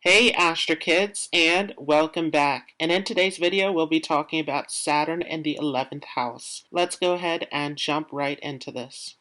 Hey Astro Kids, and welcome back. And in today's video, we'll be talking about Saturn and the 11th house. Let's go ahead and jump right into this.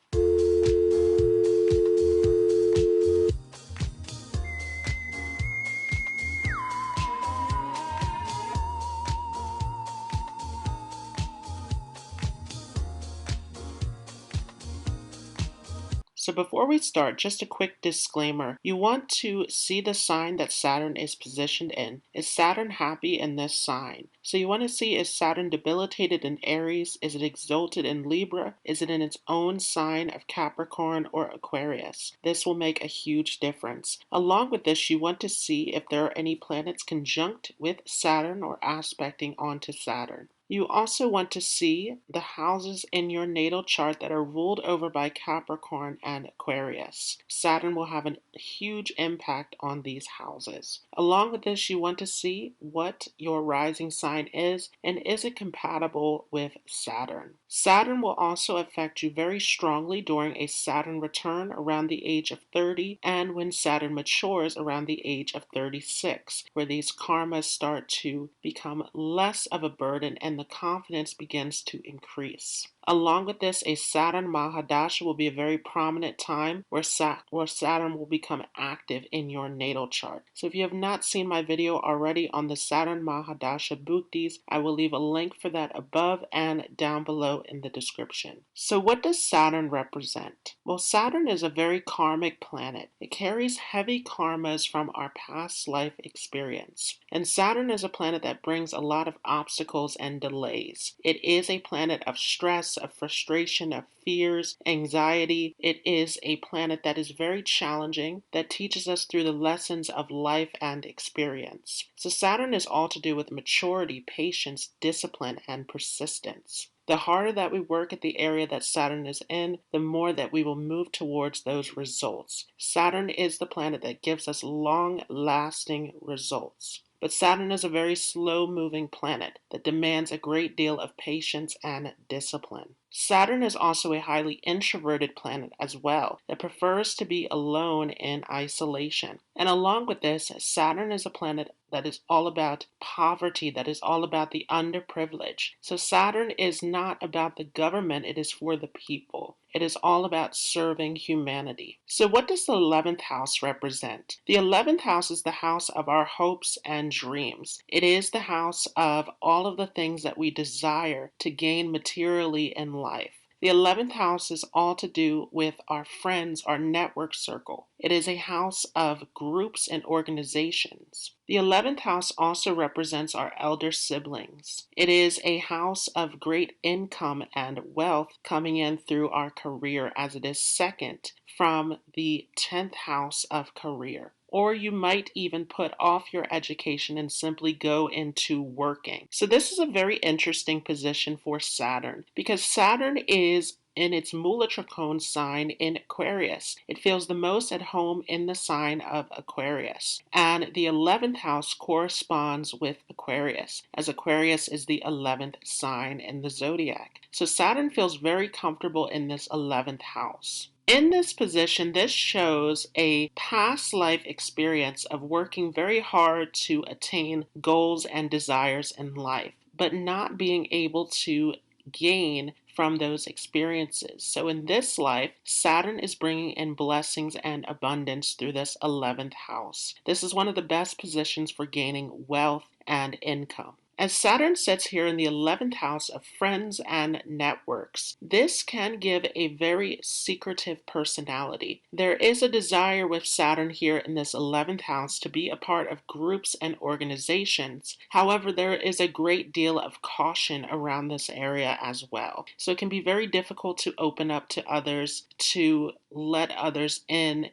So before we start, just a quick disclaimer. You want to see the sign that Saturn is positioned in. Is Saturn happy in this sign? So you want to see, is Saturn debilitated in Aries? Is it exalted in Libra? Is it in its own sign of Capricorn or Aquarius? This will make a huge difference. Along with this, you want to see if there are any planets conjunct with Saturn or aspecting onto Saturn. You also want to see the houses in your natal chart that are ruled over by Capricorn and Aquarius. Saturn will have a huge impact on these houses. Along with this, you want to see what your rising sign is and is it compatible with Saturn. Saturn will also affect you very strongly during a Saturn return around the age of 30 and when Saturn matures around the age of 36, where these karmas start to become less of a burden and the confidence begins to increase. Along with this, a Saturn Mahadasha will be a very prominent time where Saturn will become active in your natal chart. So if you have not seen my video already on the Saturn Mahadasha Bhuktis, I will leave a link for that above and down below in the description. So what does Saturn represent? Well, Saturn is a very karmic planet. It carries heavy karmas from our past life experience. And Saturn is a planet that brings a lot of obstacles and delays. It is a planet of stress, of frustration, of fears, anxiety. It is a planet that is very challenging, that teaches us through the lessons of life and experience. So Saturn is all to do with maturity, patience, discipline, and persistence. The harder that we work at the area that Saturn is in, the more that we will move towards those results. Saturn is the planet that gives us long-lasting results. But Saturn is a very slow-moving planet that demands a great deal of patience and discipline. Saturn is also a highly introverted planet as well that prefers to be alone in isolation. And along with this, Saturn is a planet that is all about poverty, that is all about the underprivileged. So Saturn is not about the government, it is for the people. It is all about serving humanity. So what does the 11th house represent? The 11th house is the house of our hopes and dreams. It is the house of all of the things that we desire to gain materially in life. The 11th house is all to do with our friends, our network circle. It is a house of groups and organizations. The 11th house also represents our elder siblings. It is a house of great income and wealth coming in through our career, as it is second from the 10th house of career. Or you might even put off your education and simply go into working. So this is a very interesting position for Saturn because Saturn is in its Mula-Trachone sign in Aquarius. It feels the most at home in the sign of Aquarius. And the 11th house corresponds with Aquarius, as Aquarius is the 11th sign in the zodiac. So Saturn feels very comfortable in this 11th house. In this position, this shows a past life experience of working very hard to attain goals and desires in life, but not being able to gain from those experiences. So in this life, Saturn is bringing in blessings and abundance through this 11th house. This is one of the best positions for gaining wealth and income. As Saturn sits here in the 11th house of friends and networks, this can give a very secretive personality. There is a desire with Saturn here in this 11th house to be a part of groups and organizations. However, there is a great deal of caution around this area as well. So it can be very difficult to open up to others, to let others in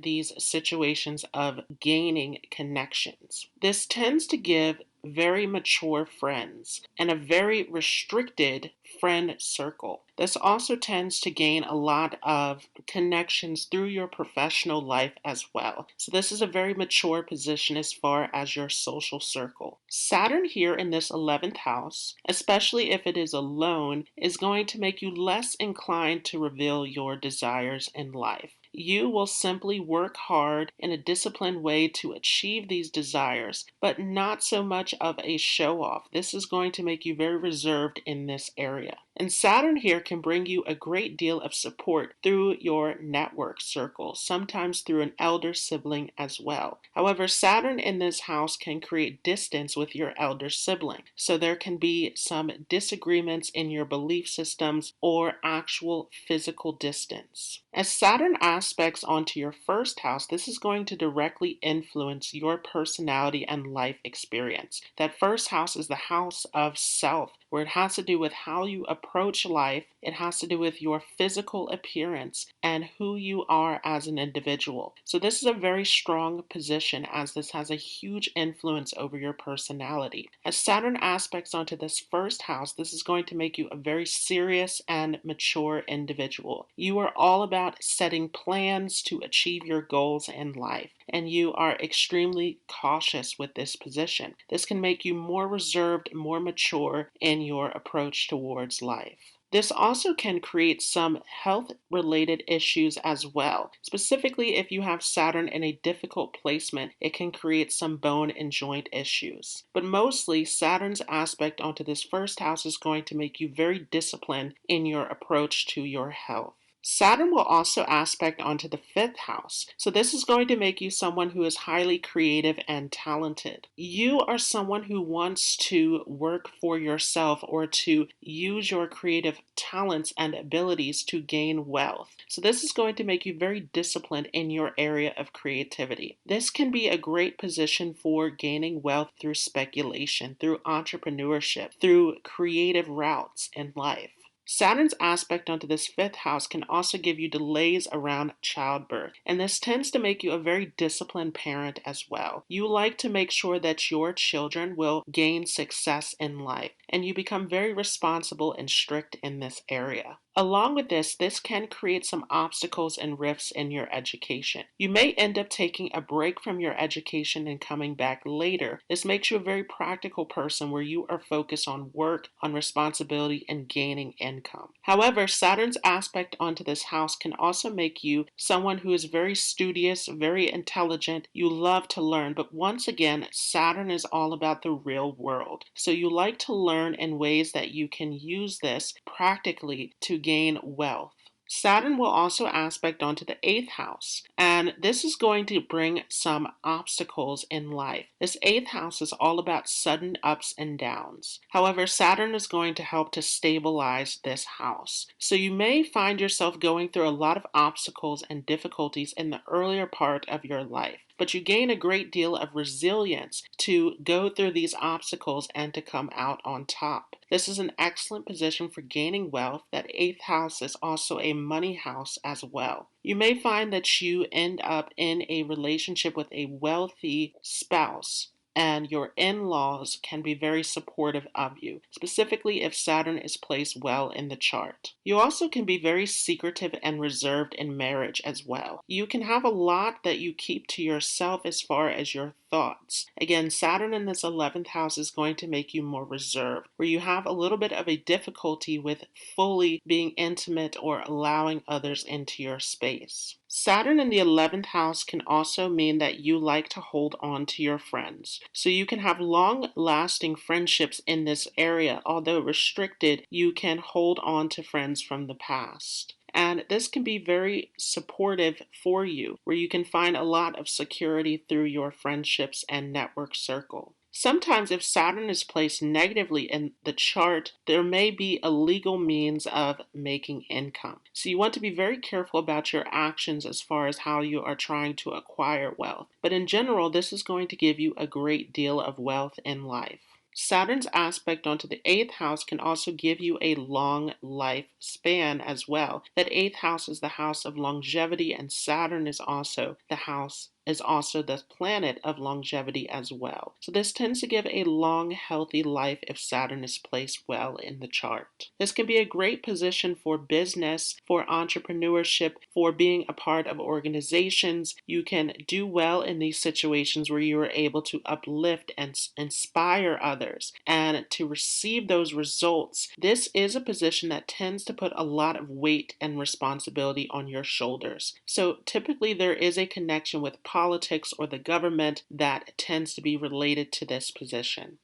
these situations of gaining connections. This tends to give very mature friends and a very restricted friend circle. This also tends to gain a lot of connections through your professional life as well. So this is a very mature position as far as your social circle. Saturn here in this 11th house, especially if it is alone, is going to make you less inclined to reveal your desires in life. you will simply work hard in a disciplined way to achieve these desires, but not so much of a show off. This is going to make you very reserved in this area. And Saturn here can bring you a great deal of support through your network circle, sometimes through an elder sibling as well. However, Saturn in this house can create distance with your elder sibling. So there can be some disagreements in your belief systems or actual physical distance. As Saturn aspects onto your first house, this is going to directly influence your personality and life experience. That first house is the house of self, where it has to do with how you approach life. It has to do with your physical appearance and who you are as an individual. So this is a very strong position, as this has a huge influence over your personality. As Saturn aspects onto this first house, this is going to make you a very serious and mature individual. You are all about setting plans to achieve your goals in life, and you are extremely cautious with this position. This can make you more reserved, more mature in your approach towards life. This also can create some health-related issues as well. Specifically, if you have Saturn in a difficult placement, it can create some bone and joint issues. But mostly, Saturn's aspect onto this first house is going to make you very disciplined in your approach to your health. Saturn will also aspect onto the fifth house. So this is going to make you someone who is highly creative and talented. You are someone who wants to work for yourself or to use your creative talents and abilities to gain wealth. So this is going to make you very disciplined in your area of creativity. This can be a great position for gaining wealth through speculation, through entrepreneurship, through creative routes in life. Saturn's aspect onto this fifth house can also give you delays around childbirth, and this tends to make you a very disciplined parent as well. You like to make sure that your children will gain success in life, and you become very responsible and strict in this area. Along with this can create some obstacles and rifts in your education. You may end up taking a break from your education and coming back later. This makes you a very practical person where you are focused on work, on responsibility, and gaining income. However, Saturn's aspect onto this house can also make you someone who is very studious, very intelligent. You love to learn, but once again, Saturn is all about the real world. So you like to learn in ways that you can use this practically to gain wealth. Saturn will also aspect onto the eighth house, and this is going to bring some obstacles in life. This eighth house is all about sudden ups and downs. However, Saturn is going to help to stabilize this house. So you may find yourself going through a lot of obstacles and difficulties in the earlier part of your life, but you gain a great deal of resilience to go through these obstacles and to come out on top. This is an excellent position for gaining wealth. That eighth house is also a money house as well. You may find that you end up in a relationship with a wealthy spouse, and your in-laws can be very supportive of you, specifically if Saturn is placed well in the chart. You also can be very secretive and reserved in marriage as well. You can have a lot that you keep to yourself as far as your thoughts. Again, Saturn in this 11th house is going to make you more reserved, where you have a little bit of a difficulty with fully being intimate or allowing others into your space. Saturn in the 11th house can also mean that you like to hold on to your friends. So you can have long-lasting friendships in this area. Although restricted, you can hold on to friends from the past. And this can be very supportive for you, where you can find a lot of security through your friendships and network circle. Sometimes if Saturn is placed negatively in the chart, there may be a legal means of making income. So you want to be very careful about your actions as far as how you are trying to acquire wealth. But in general, this is going to give you a great deal of wealth in life. Saturn's aspect onto the 8th house can also give you a long life span as well. That 8th house is the house of longevity, and Saturn is also the house is also the planet of longevity as well. So this tends to give a long, healthy life if Saturn is placed well in the chart. This can be a great position for business, for entrepreneurship, for being a part of organizations. You can do well in these situations where you are able to uplift and inspire others and to receive those results. This is a position that tends to put a lot of weight and responsibility on your shoulders. So typically there is a connection with politics or the government that tends to be related to this position.